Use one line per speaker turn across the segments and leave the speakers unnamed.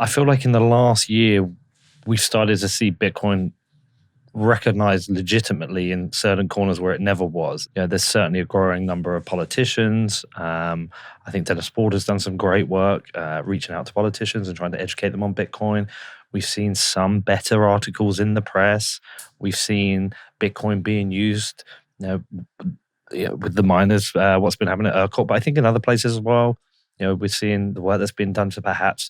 I feel like in the last year, we've started to see Bitcoin recognized legitimately in certain corners where it never was. There's certainly a growing number of politicians. I think Dennis Ford has done some great work reaching out to politicians and trying to educate them on Bitcoin. We've seen some better articles in the press. We've seen Bitcoin being used with the miners, what's been happening at ERCOT, but I think in other places as well. We're seeing the work that's been done to perhaps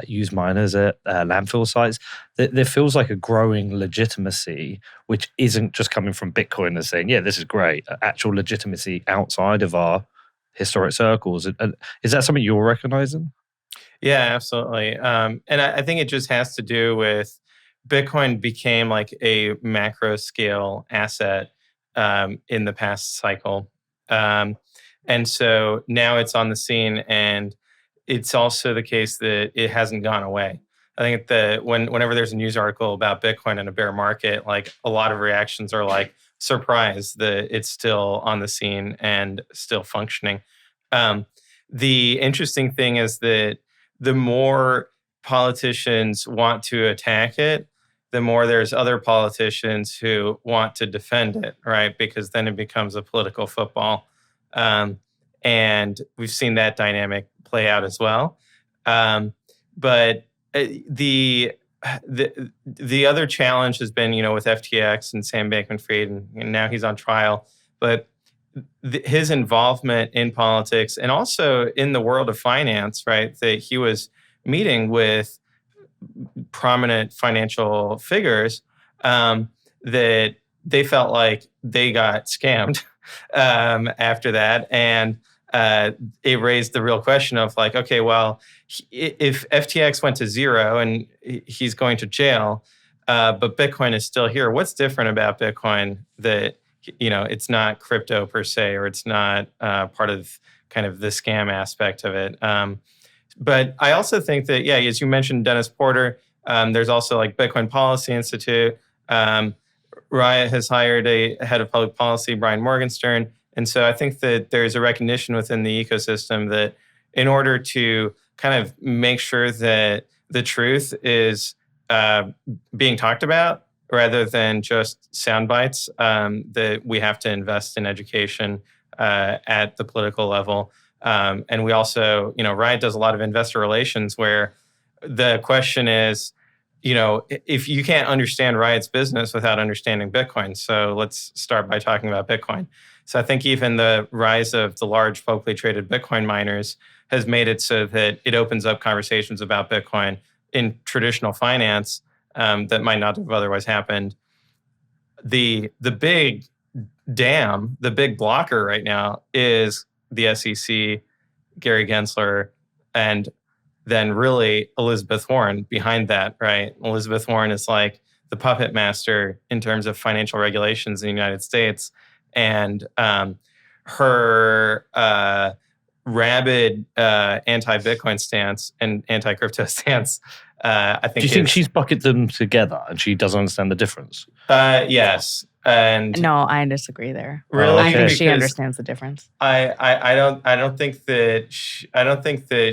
use miners at landfill sites. There feels like a growing legitimacy, which isn't just coming from Bitcoin as saying, yeah, this is great. Actual legitimacy outside of our historic circles. Is that something you're recognizing?
Yeah, absolutely. And I think it just has to do with Bitcoin became like a macro scale asset in the past cycle. And so now it's on the scene, and it's also the case that it hasn't gone away. I think that whenever there's a news article about Bitcoin in a bear market, like a lot of reactions are like surprised that it's still on the scene and still functioning. The interesting thing is that the more politicians want to attack it, the more there's other politicians who want to defend it, right? Because then it becomes a political football. And we've seen that dynamic play out as well. But the other challenge has been, with FTX and Sam Bankman-Fried, and now he's on trial. But his involvement in politics and also in the world of finance, right? That he was meeting with prominent financial figures that they felt like they got scammed after that. And it raised the real question of like, okay, well, if FTX went to zero and he's going to jail, but Bitcoin is still here, what's different about Bitcoin that, it's not crypto per se, or it's not part of kind of the scam aspect of it? But I also think that, yeah, as you mentioned, Dennis Porter, there's also like Bitcoin Policy Institute. Riot has hired a head of public policy, Brian Morgenstern. And so I think that there's a recognition within the ecosystem that in order to kind of make sure that the truth is being talked about rather than just sound bites, that we have to invest in education at the political level. And we also, Riot does a lot of investor relations where the question is, if you can't understand Riot's business without understanding Bitcoin, so let's start by talking about Bitcoin. So I think even the rise of the large publicly traded Bitcoin miners has made it so that it opens up conversations about Bitcoin in traditional finance that might not have otherwise happened. The big dam, the big blocker right now is the SEC, Gary Gensler, and then really Elizabeth Warren behind that, right? Elizabeth Warren is like the puppet master in terms of financial regulations in the United States. And her rabid anti-Bitcoin stance and anti-crypto stance, I think.
Do you think she's bucketed them together and she doesn't understand the difference?
Yes. And
no, I disagree there.
Really?
I think she understands the difference.
I don't think that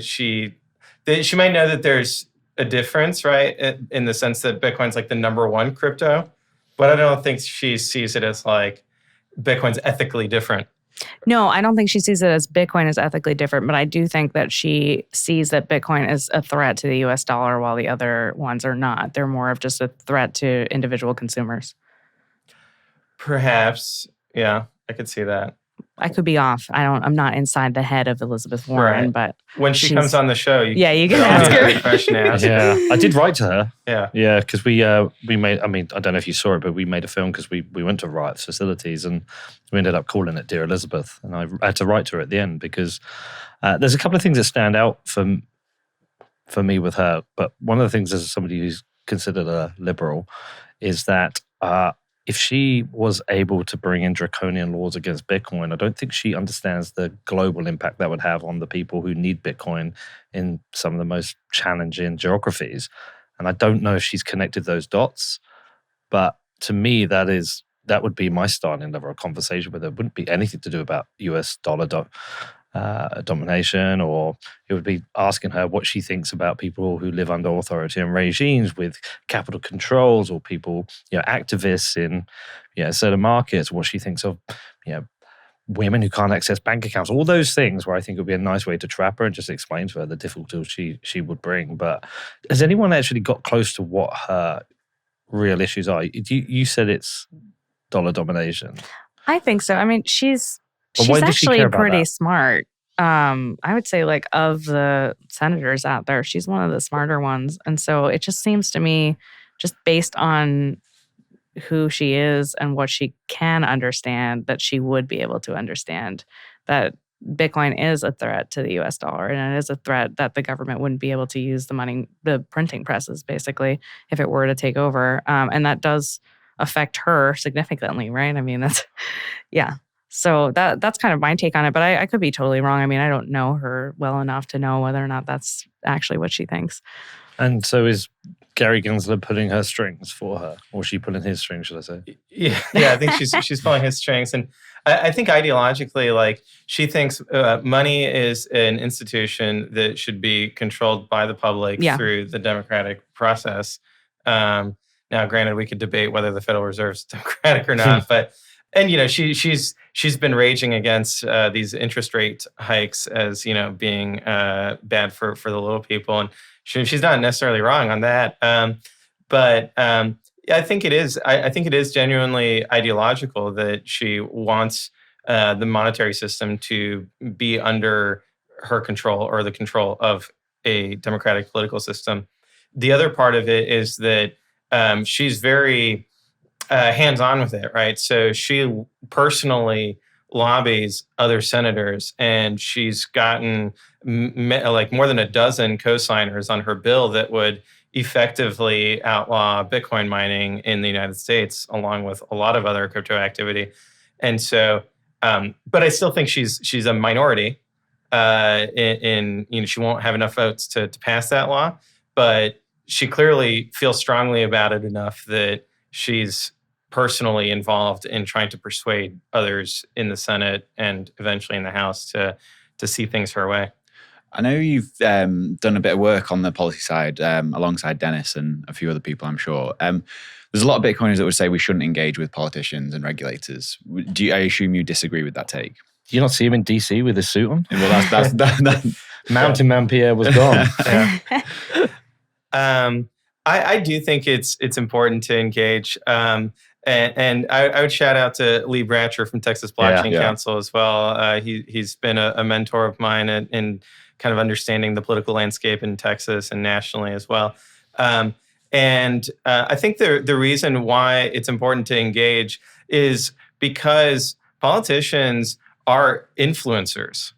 she might know that there's a difference, right? In the sense that Bitcoin's like the number one crypto, but I don't think she sees it as like Bitcoin's ethically different.
No, I don't think she sees it as Bitcoin is ethically different, but I do think that she sees that Bitcoin is a threat to the US dollar while the other ones are not. They're more of just a threat to individual consumers.
Perhaps. Yeah, I could see that.
I could be off. I'm not inside the head of Elizabeth Warren,
right.
But
when she comes on the show, you
can ask her.
A question to ask.
Yeah, I did write to her.
Yeah,
because we made. I mean, I don't know if you saw it, but we made a film because we went to Riot's facilities and we ended up calling it Dear Elizabeth, and I had to write to her at the end because there's a couple of things that stand out for me with her. But one of the things as somebody who's considered a liberal is that. If she was able to bring in draconian laws against Bitcoin, I don't think she understands the global impact that would have on the people who need Bitcoin in some of the most challenging geographies. And I don't know if she's connected those dots, but to me, that would be my starting level of conversation with her. It wouldn't be anything to do about US dollar domination, or it would be asking her what she thinks about people who live under authoritarian regimes with capital controls, or people, activists in certain markets, what she thinks of women who can't access bank accounts, all those things where I think it would be a nice way to trap her and just explain to her the difficulties she would bring. But has anyone actually got close to what her real issues are? You said it's dollar domination.
I think so. I mean, she's
why does she
actually
care about
pretty
that?
smart. I would say, like, of the senators out there, she's one of the smarter ones. And so it just seems to me, just based on who she is and what she can understand, that she would be able to understand that Bitcoin is a threat to the US dollar, and it is a threat that the government wouldn't be able to use the printing presses, basically, if it were to take over. And that does affect her significantly, right? I mean, that's, yeah. So that's kind of my take on it, but I could be totally wrong. I mean, I don't know her well enough to know whether or not that's actually what she thinks.
And so is Gary Gensler pulling her strings for her, or she pulling his strings, should I say?
Yeah, I think she's pulling his strings, and I think ideologically, like, she thinks money is an institution that should be controlled by the public through the democratic process. Now, granted, we could debate whether the Federal Reserve is democratic or not, but she's been raging against these interest rate hikes as being bad for the little people, and she's not necessarily wrong on that. But I think it is. I think it is genuinely ideological that she wants the monetary system to be under her control, or the control of a democratic political system. The other part of it is that she's very hands-on with it, right? So she personally lobbies other senators, and she's gotten like more than a dozen co-signers on her bill that would effectively outlaw Bitcoin mining in the United States, along with a lot of other crypto activity. And so, but I still think she's a minority. In she won't have enough votes to pass that law, but she clearly feels strongly about it enough that she's personally involved in trying to persuade others in the Senate and eventually in the House to see things her way.
I know you've done a bit of work on the policy side alongside Dennis and a few other people, I'm sure. There's a lot of Bitcoiners that would say we shouldn't engage with politicians and regulators. I assume you disagree with that take?
Do you not see him in DC with his suit on?
Well, that's
Mountain Man Pierre was gone.
I do think it's important to engage. And I would shout out to Lee Bratcher from Texas Blockchain Council as well. He's been a mentor of mine in kind of understanding the political landscape in Texas and nationally as well. And I think the reason why it's important to engage is because politicians are influencers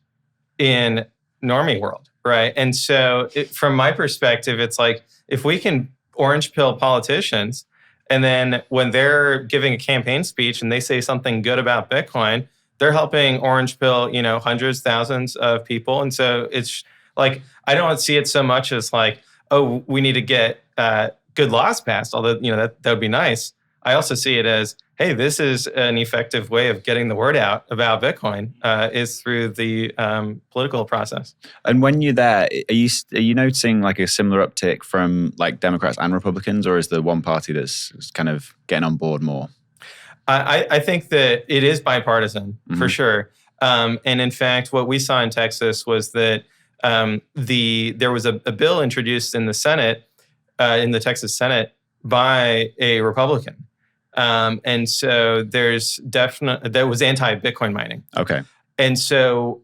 in normie world, right? And so from my perspective, it's like, if we can orange pill politicians, and then when they're giving a campaign speech and they say something good about Bitcoin, they're helping orange pill, hundreds, thousands of people. And so it's like, I don't see it so much as like, oh, we need to get good laws passed, although, that would be nice. I also see it as, hey, this is an effective way of getting the word out about Bitcoin is through the political process.
And when you're there, are you noticing like a similar uptick from like Democrats and Republicans, or is there one party that's kind of getting on board more?
I think that it is bipartisan for sure. And in fact, what we saw in Texas was that there was a bill introduced in the Senate, in the Texas Senate, by a Republican. And so there was anti-Bitcoin mining.
Okay.
And so,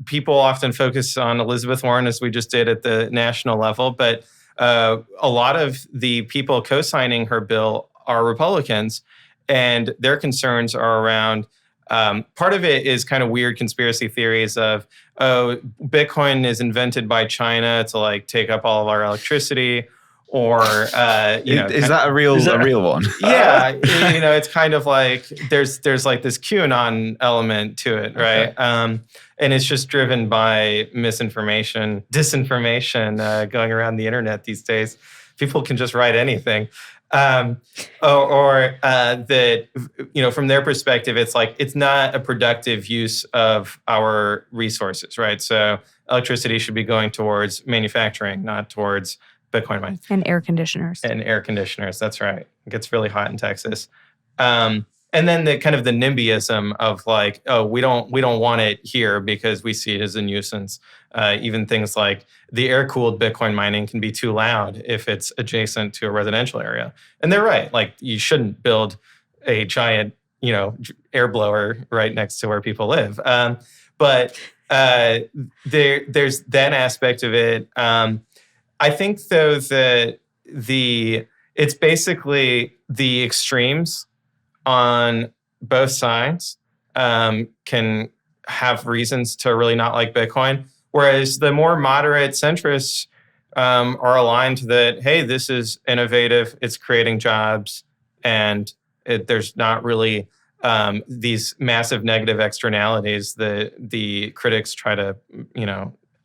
people often focus on Elizabeth Warren, as we just did at the national level, but a lot of the people co-signing her bill are Republicans, and their concerns are around, part of it is kind of weird conspiracy theories of, oh, Bitcoin is invented by China to like take up all of our electricity. Or
is that a real one?
Yeah, it's kind of like there's like this QAnon element to it, right? Okay. And it's just driven by misinformation, disinformation going around the internet these days. People can just write anything. That, from their perspective, it's like it's not a productive use of our resources, right? So electricity should be going towards manufacturing, not towards Bitcoin mining.
And air conditioners.
That's right. It gets really hot in Texas. And then the kind of the NIMBYism of like, oh, we don't want it here because we see it as a nuisance. Even things like the air-cooled Bitcoin mining can be too loud if it's adjacent to a residential area. And they're right. Like you shouldn't build a giant, air blower right next to where people live. But there's that aspect of it. I think though that it's basically the extremes on both sides can have reasons to really not like Bitcoin. Whereas the more moderate centrists are aligned that, hey, this is innovative, it's creating jobs, and there's not really these massive negative externalities that the critics try to,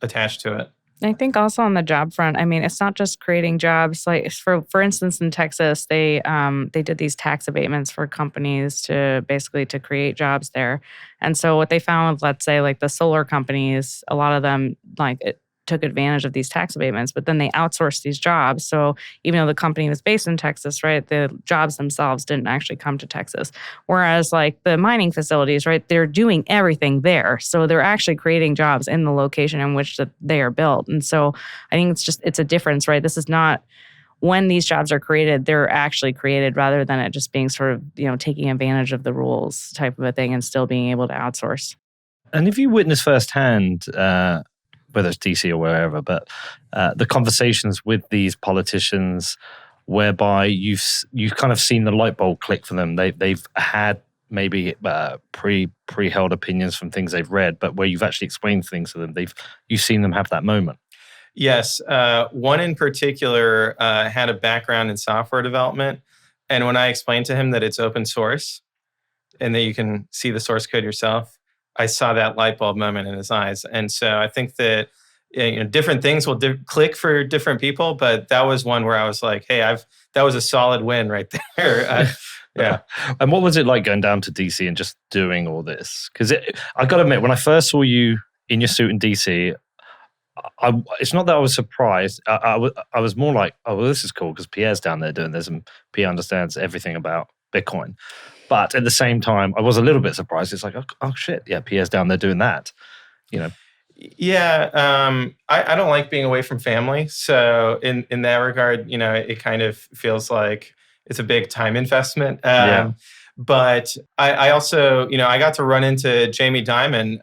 attach to it.
I think also on the job front, I mean, it's not just creating jobs. Like for instance, in Texas, they did these tax abatements for companies to create jobs there. And so what they found, let's say like the solar companies, a lot of them took advantage of these tax abatements, but then they outsourced these jobs. So even though the company was based in Texas, right, the jobs themselves didn't actually come to Texas. Whereas like the mining facilities, right, they're doing everything there. So they're actually creating jobs in the location in which they are built. And so I think it's a difference, right? This is not when these jobs are created, they're actually created rather than it just being sort of, taking advantage of the rules type of a thing and still being able to outsource.
And if you witness firsthand, whether it's DC or wherever, but the conversations with these politicians, whereby you've kind of seen the light bulb click for them. They've had maybe pre-held opinions from things they've read, but where you've actually explained things to them, you've seen them have that moment.
Yes, one in particular had a background in software development, and when I explained to him that it's open source and that you can see the source code yourself, I saw that light bulb moment in his eyes. And so I think that different things will click for different people, but that was one where I was like, hey, that was a solid win right there. Yeah.
And what was it like going down to DC and just doing all this? Because I got to admit, when I first saw you in your suit in DC, it's not that I was surprised. I was more like, oh, well, this is cool because Pierre's down there doing this and Pierre understands everything about Bitcoin. But at the same time, I was a little bit surprised. It's like, oh shit, yeah, Pierre's down there doing that,
Yeah, I don't like being away from family. So in that regard, it kind of feels like it's a big time investment. But I also, I got to run into Jamie Dimon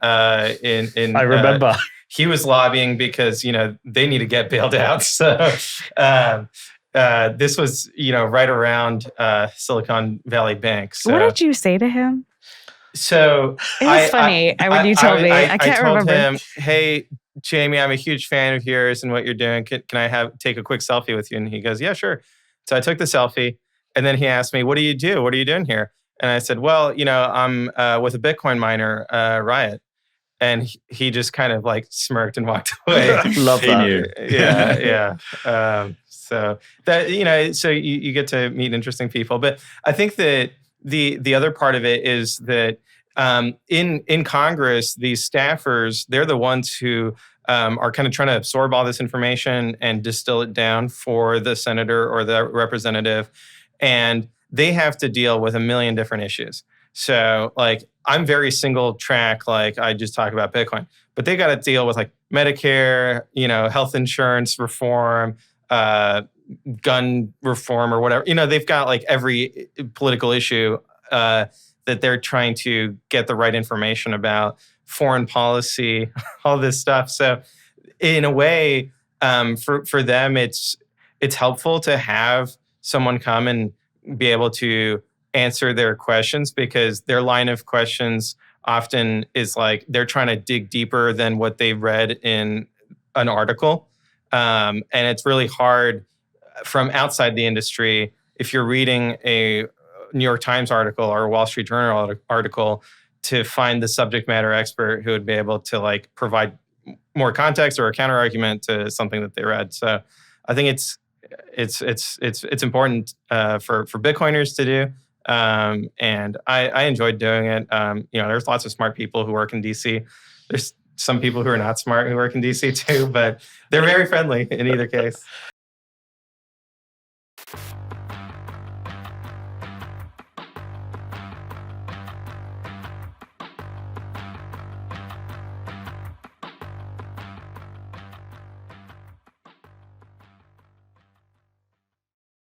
in
I remember.
He was lobbying because, they need to get bailed out. So this was, right around Silicon Valley Bank. So,
what did you say to him?
So
it was funny when you told me. I can't remember.
I told him, hey, Jamie, I'm a huge fan of yours and what you're doing. Can I take a quick selfie with you? And he goes, yeah, sure. So I took the selfie, and then he asked me, what do you do? What are you doing here? And I said, well, I'm with a Bitcoin miner, Riot. And he just kind of like smirked and walked away.
Love that.
Yeah. So that, so you get to meet interesting people. But I think that the other part of it is that in Congress, these staffers, they're the ones who are kind of trying to absorb all this information and distill it down for the senator or the representative. And they have to deal with a million different issues. So like I'm very single track, like I just talk about Bitcoin, but they got to deal with like Medicare, health insurance reform, gun reform or whatever. They've got like every political issue that they're trying to get the right information about, foreign policy, all this stuff. So in a way, for them, it's helpful to have someone come and be able to answer their questions, because their line of questions often is like they're trying to dig deeper than what they read in an article. And it's really hard from outside the industry, if you're reading a New York Times article or a Wall Street Journal article, to find the subject matter expert who would be able to like provide more context or a counter argument to something that they read. So I think it's important for Bitcoiners to do. And I enjoyed doing it. There's lots of smart people who work in DC. There's some people who are not smart who work in DC too, but they're very friendly in either case.